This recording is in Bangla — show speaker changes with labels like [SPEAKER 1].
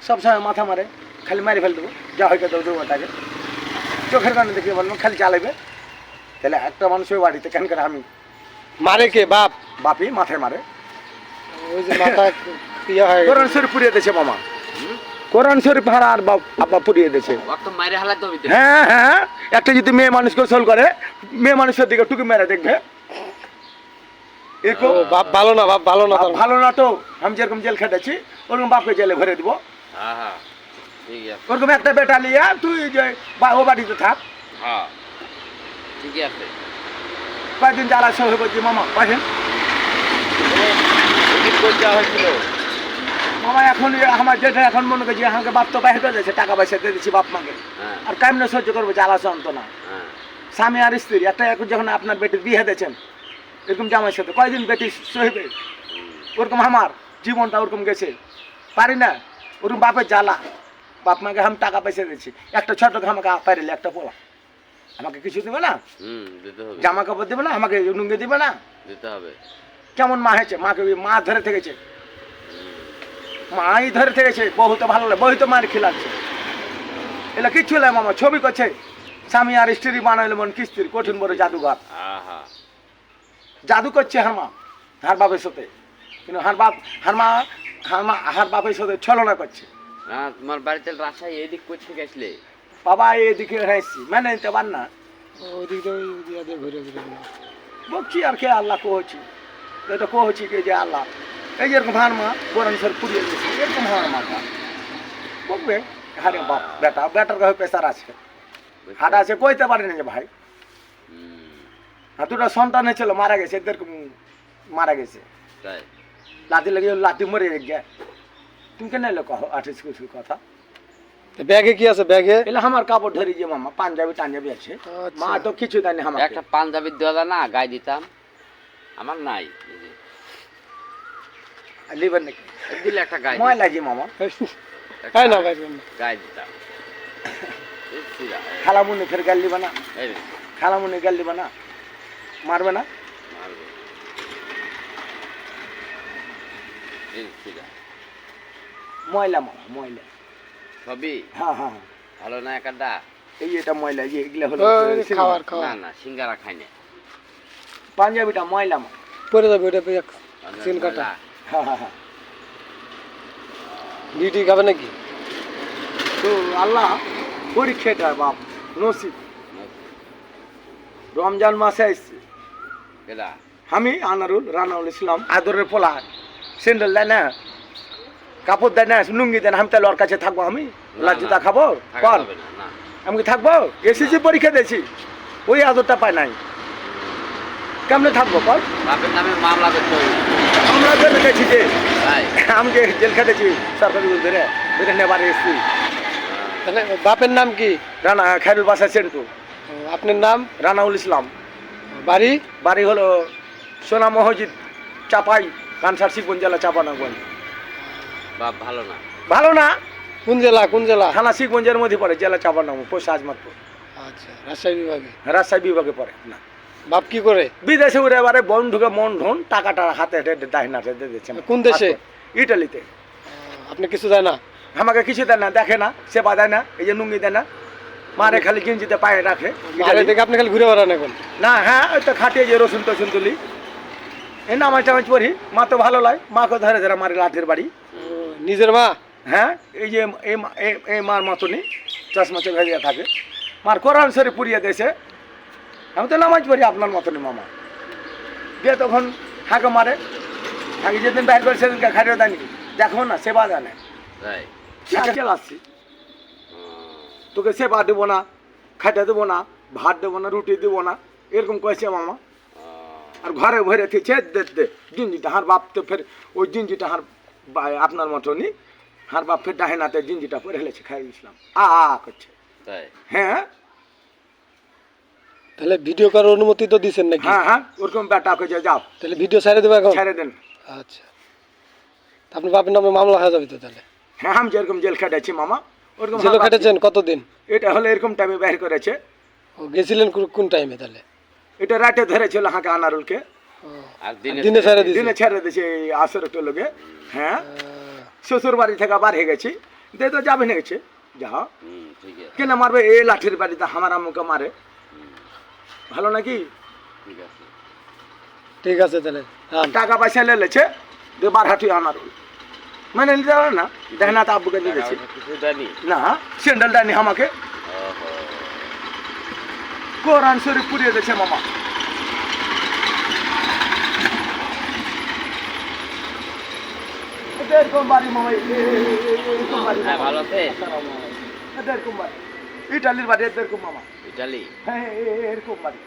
[SPEAKER 1] সবসময় মাথা মারে, খালি মারি ফেল দেবো, যা হয়তো দেবো তাকে, চোখের কানে দেখে বলবো খালি চালাবে। তাহলে একটা মানুষের বাড়িতে কেন করে আমি
[SPEAKER 2] মারে কে? বাপ?
[SPEAKER 1] বাপি মাথায় মারে।
[SPEAKER 2] ওই যে মাথা ইয়ে হয়
[SPEAKER 1] কোরআন শরীফ পুড়িয়ে দিয়েছে মামা, কোরআন শরীফ হারা আর আব্বা পুড়িয়ে দিয়েছে। হ্যাঁ হ্যাঁ, একটা যদি মেয়ে মানুষ গোসল করে, মেয়ে মানুষের দিকে টুকি মেরে দেখবে। এরকম
[SPEAKER 2] বাপ ভালো না, বাপ ভালো না,
[SPEAKER 1] বাপ ভালো না তো, আমি যেরকম জেল খেটেছি ওরকম বাপকে জেলে ভরে দিব। ওরকম একটা বেটা লিয়া তুই যে ও বাড়িতে থাক, কয়েকদিন জ্বালা সহ বলছি মামা কয়েকদিন মামা এখন আমার যেটা এখন মনে করছি আমাকে বাপ তো বাইরে করে দিয়েছে, টাকা পয়সা দিয়ে দিচ্ছি বাপ মাকে, আর কেমনে সহ্য করবো জ্বালা যন্ত্রণা। স্বামী আর স্ত্রী একটা এখন যখন আপনার বেটির বিয়ে দিয়েছেন এরকম জামাইয়ের সাথে কয়দিন বেটি সহিবে, ওরকম আমার জীবনটা ওরকম গেছে, পারি না ওরকম বাপের জ্বালা। বাপ মাকে আমি টাকা পয়সা দিচ্ছি, একটা ছোট আমাকে পারিলে একটা পোলা আমাকে কিছু দেবে না, জামা কাপড় দেবে না, আমাকে লুঙ্গি দেবে না, কেমন মা হয়েছে, মাকে মা ধরে থেকেছে, মাই ধরে থেকেছে, বহু তো ভালো লাগে, বহু তো মার খিলাচ্ছে, এলা কিচ্ছু লাগে মামা, ছবি করছে স্বামী আর স্ত্রী বানাইলে মন কিস্তির কঠিন বড় জাদুঘর, জাদু করছে হার মা হার বাপের সাথে, কিন্তু হার বাপ হার বাপের সাথে ছলনা করছে।
[SPEAKER 3] তোমার বাড়িতে রাজশাহী এদিক করছে গেছলে
[SPEAKER 1] বাবা এদিকে এসছি মেনে নিতে পার না, বকছি আর কে আল্লাহ কোহছি, এটা কোহছি কে যে আল্লাহ এই যেরকম হার মা কোরআন শরীফ পুড়িয়ে দিয়েছে এরকম হার মা বকবে। আরে বাপ বেটা বেটার কাছে পেশার আছে, হাট আছে কইতে পারে না যে ভাই, দুটো সন্তান হয়েছিল মারা গেছে, এরকম মারা গেছে, লাঠি লেগে লাঠি মরে গিয়া, তুমি কেন এলো কহ আঠিস কিছু কথা।
[SPEAKER 2] ব্যাগে কি আছে? ব্যাগে
[SPEAKER 1] এলে আমার কাপড় ধরে যে মামা পাঞ্জাবি টাঞ্জাবি আছে, মা তো কিছু দেয়নি আমার,
[SPEAKER 3] একটা পাঞ্জাবি দেওয়া না গায়ে দিতাম, আমার নাই
[SPEAKER 1] লিবেন নাকি
[SPEAKER 3] দিলে একটা গায়ে
[SPEAKER 1] ময়লা জি মামা
[SPEAKER 2] না ভাই
[SPEAKER 3] গায়ে দিতাম।
[SPEAKER 1] খালামুনি ফের গাল লিবা না, খালামুনি গাল লিবা না, মারবে না, ময়লা মামা ময়লা
[SPEAKER 3] সবই
[SPEAKER 1] হ্যাঁ হ্যাঁ
[SPEAKER 3] ভালো না একটা,
[SPEAKER 1] এই এটা ময়লা যে এগুলা হলো
[SPEAKER 2] খাবার
[SPEAKER 3] না
[SPEAKER 2] খাওয়া
[SPEAKER 3] না সিঙ্গারা খাই না,
[SPEAKER 1] পাঞ্জাবিটা ময়লা মা
[SPEAKER 2] পরে যাবে ওটা সিন কাটা।
[SPEAKER 1] হ্যাঁ হ্যাঁ হ্যাঁ,
[SPEAKER 2] বিউটি খাবে নাকি?
[SPEAKER 1] তো আল্লাহ পরীক্ষাটা বাপ নসিব, রমজান মাসে আসছে আমি আনারুল রানাউল ইসলাম আদরের পোলা স্যান্ডেল দেয় না, কাপড় দেয় না, লুঙ্গি দেয় না, আমি তাহলে ওর কাছে থাকবো, আমি লাজ্জুতা খাবো কল আমি কি থাকবো? এসেছি পরীক্ষা দিয়েছি ওই আদরটা পাই নাই, কেমনে থাকবো কল?
[SPEAKER 3] বাপের নামে মামলা করতে হবে,
[SPEAKER 1] আমরা তো দেখেছি যে আমি যে জেল খেটেছি সরকারি ধরে ধরে নেবার এসেছি।
[SPEAKER 2] তাহলে বাপের নাম কি?
[SPEAKER 1] রানা খায়রুল বাসা সেন্টু।
[SPEAKER 2] আপনার নাম?
[SPEAKER 1] রানাউল ইসলাম।
[SPEAKER 2] বাড়ি?
[SPEAKER 1] বাড়ি হলো সোনা মসজিদ চাপাই, কানসার শিবগঞ্জ জেলা চাপানাগঞ্জ।
[SPEAKER 3] বাপ ভালো না?
[SPEAKER 1] ভালো না।
[SPEAKER 2] কোন জেলা? কোন জেলা?
[SPEAKER 1] থানা শিবগঞ্জের মধ্যে পড়ে, জেলা চাপানাগঞ্জ, পোস্ট আজমাতপুর।
[SPEAKER 2] আচ্ছা, রাজশাহী বিভাগে?
[SPEAKER 1] রাজশাহী বিভাগে পড়ে না।
[SPEAKER 2] বাপ কি করে?
[SPEAKER 1] বিদেশে উড়ে এবারে বন ঢুকে মন ধন টাকাটা হাতে দাহিনাতে দিয়ে দিচ্ছে।
[SPEAKER 2] কোন দেশে?
[SPEAKER 1] ইটালিতে।
[SPEAKER 2] আপনি কিছু দেয় না?
[SPEAKER 1] আমাকে কিছু দেয় না, দেখে না, সেবা দেয় না, এই যে লুঙ্গি দেয় না, মারে খালি গেঞ্জিতে পায়ে রাখে।
[SPEAKER 2] দেখে আপনি খালি ঘুরে বেড়ান এখন? না,
[SPEAKER 1] হ্যাঁ ওই তো খাটিয়ে যে রসুন টসুন তুলি, এই নামাজ টামাজ পড়ি, মা তো ভালো লাগে, মাকে ধরে ধরে মারে লাঠির বাড়ি।
[SPEAKER 2] নিজের মা?
[SPEAKER 1] হ্যাঁ, এই যে এই মার মতনই চশমা চোখ ভেজে থাকে, মার কোরআন শরীফ পুড়িয়ে দিয়েছে, আমি তো নামাজ পড়ি আপনার মতনই মামা। দিয়ে তখন হাঁকে মারে, হাঁকে যেদিন বাইর করে সেদিনকে খাটিয়ে দেয়নি, দেখো না সেবা দেয় না, আসছি তোকে সেবা দেবো না, খাইতে দেবো না, ভাত দেবো না, রুটি দেবো না, এরকম কয়েছে মামা। আর ঘরে ভরে থেছে দে জিঞ্জিটা, হার বাপ তো ফের ওই জিঞ্জিটা হার আপনার মতনই হার বাপ ফের ডাহেনাতে জিঞ্জিটা পরে হেলেছে খায়রুল ইসলাম আ করছে। হ্যাঁ,
[SPEAKER 2] তাহলে ভিডিও করার অনুমতি তো দিচ্ছেন নাকি?
[SPEAKER 1] হ্যাঁ হ্যাঁ, ওরকম বেটা কইছে যাও,
[SPEAKER 2] তাহলে ভিডিও ছেড়ে দেবো এখন?
[SPEAKER 1] ছেড়ে দেন।
[SPEAKER 2] আচ্ছা, আপনার বাপের নামে মামলা হয়ে যাবে তো তাহলে?
[SPEAKER 1] হ্যাঁ, আমি যেরকম জেল খেটেছি মামা ওরকম।
[SPEAKER 2] জেল খেটেছেন কতদিন?
[SPEAKER 1] এটা হলো এরকম টাইমে বের করেছে।
[SPEAKER 2] ও, গেছিলেন কোন টাইমে তাহলে? এটা
[SPEAKER 1] রাতে ধরেছিল হাঁকে আনারুলকে,
[SPEAKER 3] আর
[SPEAKER 2] দিনে ছেড়ে দিয়েছে?
[SPEAKER 1] দিনে ছেড়ে দিয়েছে আসর একটু লোকে। হ্যাঁ, শ্বশুর বাড়ি থেকে বার হয়ে গেছি, দে তো যাবে না গেছে যা
[SPEAKER 3] ঠিক আছে
[SPEAKER 1] কেন মারবে এই লাঠির বাড়িতে আমার আম্মুকে মারে ভালো নাকি
[SPEAKER 3] ঠিক আছে
[SPEAKER 2] ঠিক আছে তাহলে হ্যাঁ
[SPEAKER 1] টাকা পয়সা লেছে দিয়ে বার হাঁটুই আনার মানে নিতে পারে না দেখে না তো আব্বুকে নিয়ে গেছি
[SPEAKER 3] কিছু জানি
[SPEAKER 1] না স্যান্ডেল দেয়নি আমাকে কোরআন শরীফ পুড়িয়ে দিয়েছে মামা এরকম বাড়ি মামা এরকম বাড়ি
[SPEAKER 3] হ্যাঁ ভালো আছে
[SPEAKER 1] এরকম বাড়ি ইটালির বাড়ি এরকম মামা
[SPEAKER 3] ইটালি
[SPEAKER 1] হ্যাঁ এরকম বাড়ি